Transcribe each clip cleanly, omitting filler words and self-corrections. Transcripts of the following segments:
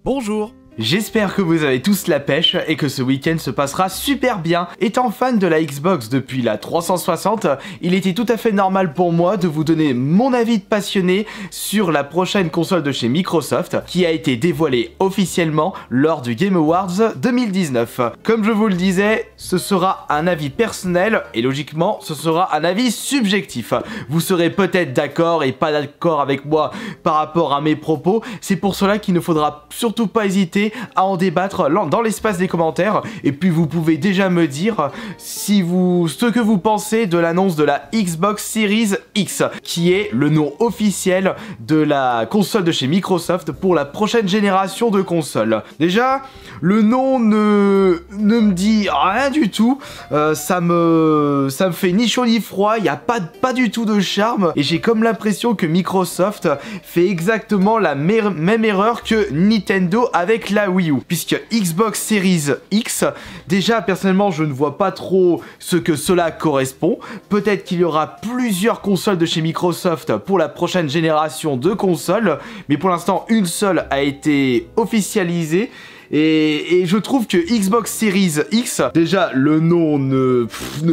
Bonjour. J'espère que vous avez tous la pêche et que ce week-end se passera super bien. Étant fan de la Xbox depuis la 360, il était tout à fait normal pour moi de vous donner mon avis de passionné sur la prochaine console de chez Microsoft qui a été dévoilée officiellement lors du Game Awards 2019. Comme je vous le disais, ce sera un avis personnel et logiquement ce sera un avis subjectif. Vous serez peut-être d'accord et pas d'accord avec moi par rapport à mes propos, c'est pour cela qu'il ne faudra surtout pas hésiter à en débattre dans l'espace des commentaires. Et puis vous pouvez déjà me dire ce que vous pensez de l'annonce de la Xbox Series X, qui est le nom officiel de la console de chez Microsoft pour la prochaine génération de consoles. Déjà, le nom ne me dit rien du tout, ça me fait ni chaud ni froid, il n'y a pas du tout de charme, et j'ai comme l'impression que Microsoft fait exactement la même erreur que Nintendo avec la Wii U, puisque Xbox Series X, déjà personnellement je ne vois pas trop ce que cela correspond. Peut-être qu'il y aura plusieurs consoles de chez Microsoft pour la prochaine génération de consoles, mais pour l'instant une seule a été officialisée. Et je trouve que Xbox Series X, déjà le nom ne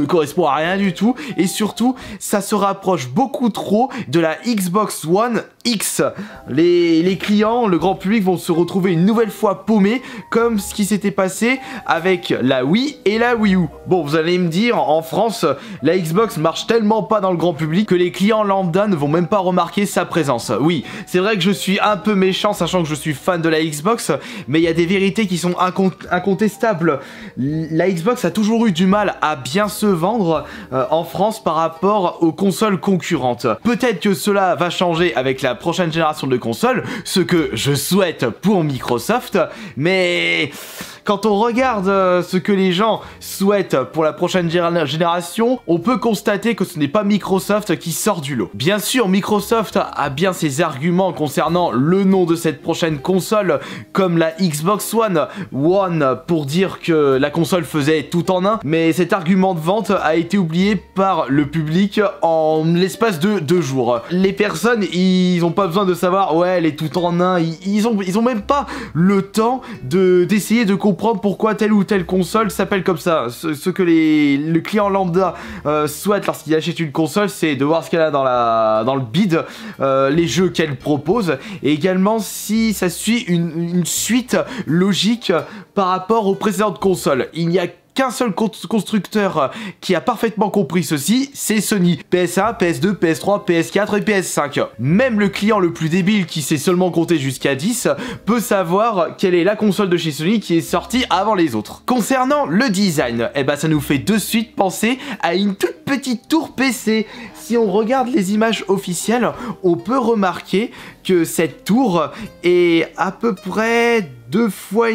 correspond à rien du tout, et surtout ça se rapproche beaucoup trop de la Xbox One X. Les clients, le grand public vont se retrouver une nouvelle fois paumés, comme ce qui s'était passé avec la Wii et la Wii U. Bon, vous allez me dire, en France, la Xbox marche tellement pas dans le grand public que les clients lambda ne vont même pas remarquer sa présence. Oui, c'est vrai que je suis un peu méchant, sachant que je suis fan de la Xbox, mais il y a des vérités qui sont incontestables. La Xbox a toujours eu du mal à bien se vendre en France par rapport aux consoles concurrentes. Peut-être que cela va changer avec la prochaine génération de consoles, ce que je souhaite pour Microsoft, mais quand on regarde ce que les gens souhaitent pour la prochaine génération, on peut constater que ce n'est pas Microsoft qui sort du lot. Bien sûr, Microsoft a bien ses arguments concernant le nom de cette prochaine console, comme la Xbox One pour dire que la console faisait tout en un, mais cet argument de vente a été oublié par le public en l'espace de 2 jours. Les personnes, ils n'ont pas besoin de savoir, ouais, elle est tout en un, ils ont même pas le temps d'essayer de comprendre pourquoi telle ou telle console s'appelle comme ça. Ce que le client lambda souhaite lorsqu'il achète une console, c'est de voir ce qu'elle a dans le bid, les jeux qu'elle propose, et également si ça suit une suite logique par rapport aux précédentes consoles. Il n'y a qu'un seul constructeur qui a parfaitement compris ceci, c'est Sony. PS1, PS2, PS3, PS4 et PS5. Même le client le plus débile qui sait seulement compter jusqu'à 10 peut savoir quelle est la console de chez Sony qui est sortie avant les autres. Concernant le design, eh ben ça nous fait de suite penser à une toute petite tour PC. Si on regarde les images officielles, on peut remarquer que cette tour est à peu près 2,5 fois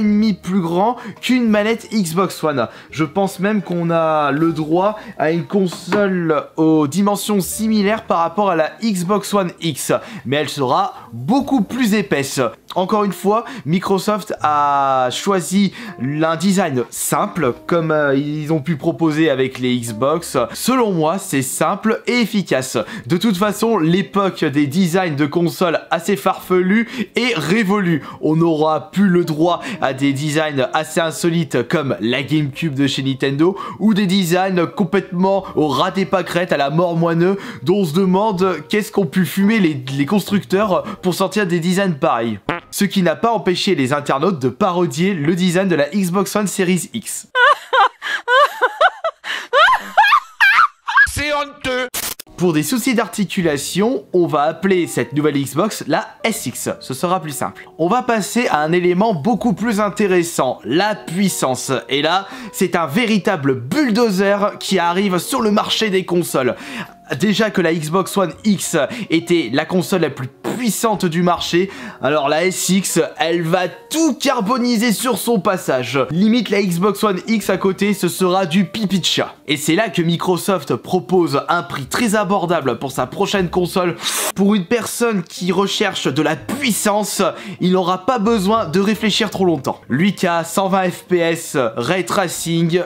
plus grand qu'une manette Xbox One. Je pense même qu'on a le droit à une console aux dimensions similaires par rapport à la Xbox One X, mais elle sera beaucoup plus épaisse. Encore une fois, Microsoft a choisi un design simple, comme ils ont pu proposer avec les Xbox. Selon moi, c'est simple et efficace. De toute façon, l'époque des designs de consoles assez farfelus est révolue. On aura plus le droit à des designs assez insolites comme la GameCube de chez Nintendo, ou des designs complètement au ras des pâquerettes à la mort moineux, dont on se demande qu'est-ce qu'ont pu fumer les constructeurs pour sortir des designs pareils. Ce qui n'a pas empêché les internautes de parodier le design de la Xbox One Series X. C'est honteux. Pour des soucis d'articulation, on va appeler cette nouvelle Xbox la SX, ce sera plus simple. On va passer à un élément beaucoup plus intéressant, la puissance. Et là, c'est un véritable bulldozer qui arrive sur le marché des consoles. Déjà que la Xbox One X était la console la plus puissante du marché, alors la SX, elle va tout carboniser sur son passage. Limite, la Xbox One X à côté, ce sera du pipi de chat. Et c'est là que Microsoft propose un prix très abordable pour sa prochaine console. Pour une personne qui recherche de la puissance, il n'aura pas besoin de réfléchir trop longtemps. Lui qui a 120 FPS, Ray Tracing,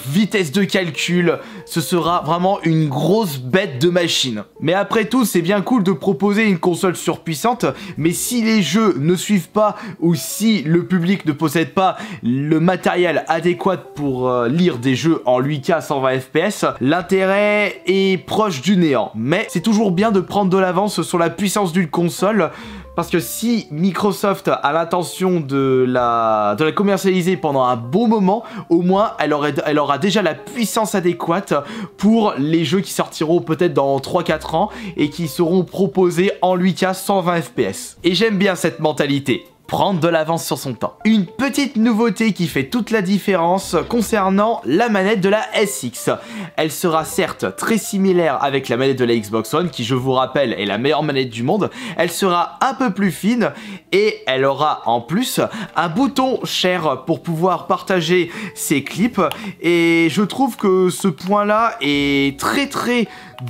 vitesse de calcul, ce sera vraiment une grosse bête de machine. Mais après tout, c'est bien cool de proposer une console surpuissante, mais si les jeux ne suivent pas ou si le public ne possède pas le matériel adéquat pour lire des jeux en 8K 120 FPS, l'intérêt est proche du néant. Mais c'est toujours bien de prendre de l'avance sur la puissance d'une console, parce que si Microsoft a l'intention de la commercialiser pendant un bon moment, au moins elle aura déjà la puissance adéquate pour les jeux qui sortiront peut-être dans 3-4 ans et qui seront proposés en 8K 120 FPS. Et j'aime bien cette mentalité. Prendre de l'avance sur son temps. Une petite nouveauté qui fait toute la différence concernant la manette de la SX. Elle sera certes très similaire avec la manette de la Xbox One, qui je vous rappelle est la meilleure manette du monde. Elle sera un peu plus fine et elle aura en plus un bouton share pour pouvoir partager ses clips. Et je trouve que ce point-là est très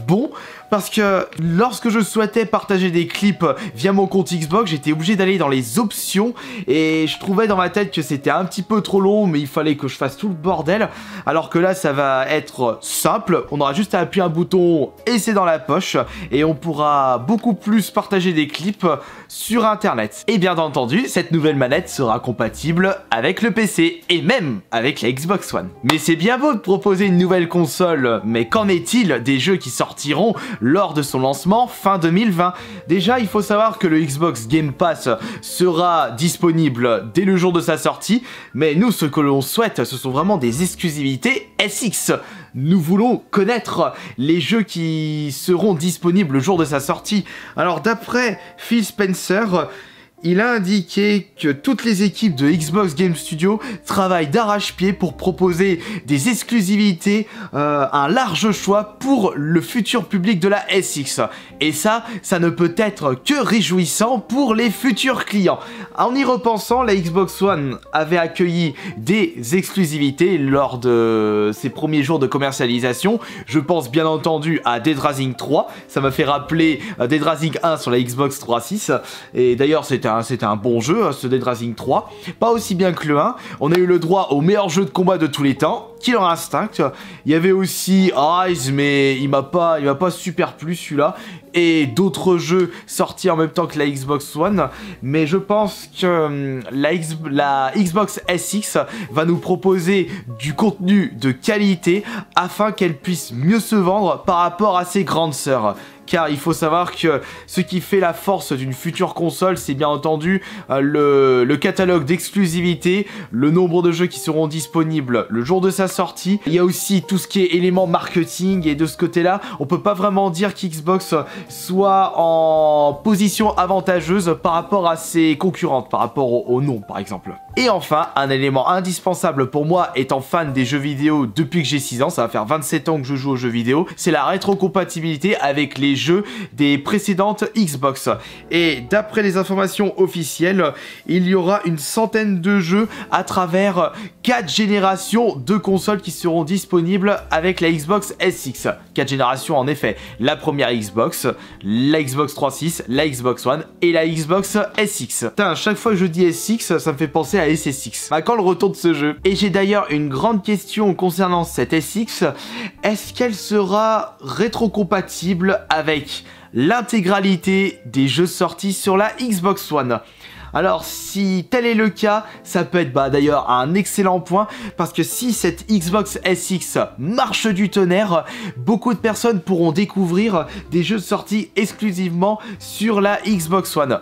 bon. Parce que lorsque je souhaitais partager des clips via mon compte Xbox, j'étais obligé d'aller dans les options et je trouvais dans ma tête que c'était un petit peu trop long, mais il fallait que je fasse tout le bordel. Alors que là, ça va être simple. On aura juste à appuyer un bouton et c'est dans la poche et on pourra beaucoup plus partager des clips sur Internet. Et bien entendu, cette nouvelle manette sera compatible avec le PC et même avec la Xbox One. Mais c'est bien beau de proposer une nouvelle console, mais qu'en est-il des jeux qui sortiront lors de son lancement fin 2020. Déjà, il faut savoir que le Xbox Game Pass sera disponible dès le jour de sa sortie, mais nous, ce que l'on souhaite, ce sont vraiment des exclusivités SX. Nous voulons connaître les jeux qui seront disponibles le jour de sa sortie. Alors, d'après Phil Spencer, il a indiqué que toutes les équipes de Xbox Game Studio travaillent d'arrache-pied pour proposer des exclusivités, un large choix pour le futur public de la SX. Et ça ne peut être que réjouissant pour les futurs clients. En y repensant, la Xbox One avait accueilli des exclusivités lors de ses premiers jours de commercialisation. Je pense bien entendu à Dead Rising 3. Ça m'a fait rappeler Dead Rising 1 sur la Xbox 360. Et d'ailleurs, c'était un bon jeu, ce Dead Rising 3. Pas aussi bien que le 1. On a eu le droit au meilleur jeu de combat de tous les temps, Killer Instinct. Il y avait aussi Rise, mais il m'a pas super plu celui-là. Et d'autres jeux sortis en même temps que la Xbox One. Mais je pense que la Xbox SX va nous proposer du contenu de qualité afin qu'elle puisse mieux se vendre par rapport à ses grandes sœurs. Car il faut savoir que ce qui fait la force d'une future console, c'est bien entendu le catalogue d'exclusivité, le nombre de jeux qui seront disponibles le jour de sa sortie. Il y a aussi tout ce qui est éléments marketing, et de ce côté-là, on peut pas vraiment dire qu'Xbox soit en position avantageuse par rapport à ses concurrentes, par rapport au nom par exemple. Et enfin, un élément indispensable pour moi étant fan des jeux vidéo depuis que j'ai 6 ans, ça va faire 27 ans que je joue aux jeux vidéo, c'est la rétrocompatibilité avec les jeux des précédentes Xbox. Et d'après les informations officielles, il y aura une centaine de jeux à travers 4 générations de consoles qui seront disponibles avec la Xbox SX. 4 générations en effet, la première Xbox, la Xbox 360, la Xbox One et la Xbox SX. Putain, chaque fois que je dis SX, ça me fait penser à SSX. Bah, quand le retour de ce jeu. Et j'ai d'ailleurs une grande question concernant cette SX. Est-ce qu'elle sera rétrocompatible avec l'intégralité des jeux sortis sur la Xbox One? Alors si tel est le cas, ça peut être d'ailleurs un excellent point, parce que si cette Xbox SX marche du tonnerre, beaucoup de personnes pourront découvrir des jeux sortis exclusivement sur la Xbox One.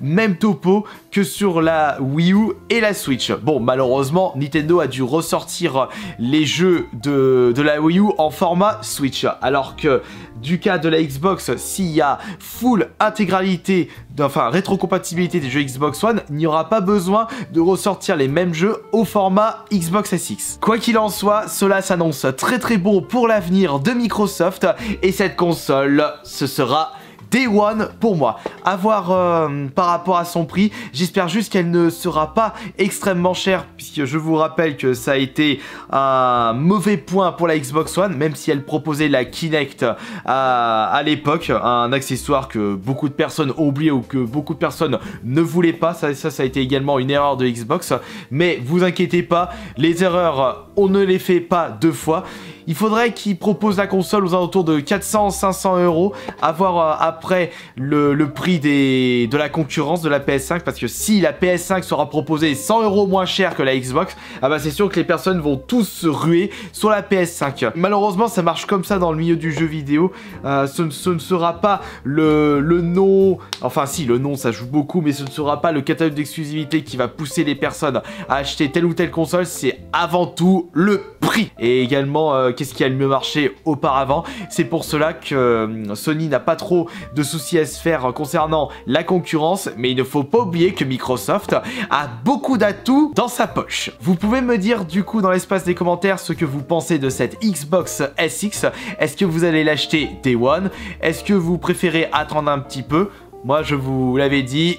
Même topo que sur la Wii U et la Switch. Bon, malheureusement, Nintendo a dû ressortir les jeux de la Wii U en format Switch, alors que du cas de la Xbox, s'il y a full intégralité, rétrocompatibilité des jeux Xbox One, il n'y aura pas besoin de ressortir les mêmes jeux au format Xbox SX. Quoi qu'il en soit, cela s'annonce très bon pour l'avenir de Microsoft, et cette console, ce sera Day One pour moi. À voir par rapport à son prix. J'espère juste qu'elle ne sera pas extrêmement chère, puisque je vous rappelle que ça a été un mauvais point pour la Xbox One, même si elle proposait la Kinect à l'époque, un accessoire que beaucoup de personnes ont oublié ou que beaucoup de personnes ne voulaient pas. Ça a été également une erreur de Xbox, mais vous inquiétez pas, les erreurs, on ne les fait pas deux fois. Il faudrait qu'ils proposent la console aux alentours de 400-500 €, à voir après le prix de la concurrence de la PS5, parce que si la PS5 sera proposée 100 € moins cher que la Xbox, ah bah c'est sûr que les personnes vont tous se ruer sur la PS5. Malheureusement, ça marche comme ça dans le milieu du jeu vidéo. Ce ne sera pas le nom, enfin si, le nom ça joue beaucoup, mais ce ne sera pas le catalogue d'exclusivité qui va pousser les personnes à acheter telle ou telle console, c'est avant tout le prix. Et également, qu'est-ce qui a le mieux marché auparavant. C'est pour cela que Sony n'a pas trop de soucis à se faire concernant la concurrence, mais il ne faut pas oublier que Microsoft a beaucoup d'atouts dans sa poche. Vous pouvez me dire du coup dans l'espace des commentaires ce que vous pensez de cette Xbox SX. Est-ce que vous allez l'acheter Day One? Est-ce que vous préférez attendre un petit peu? Moi je vous l'avais dit,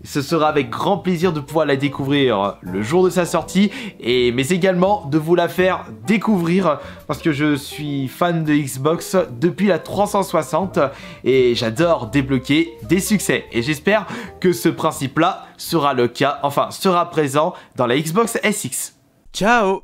ce sera avec grand plaisir de pouvoir la découvrir le jour de sa sortie, mais également de vous la faire découvrir parce que je suis fan de Xbox depuis la 360 et j'adore débloquer des succès. Et j'espère que ce principe-là sera le cas, enfin sera présent dans la Xbox SX. Ciao!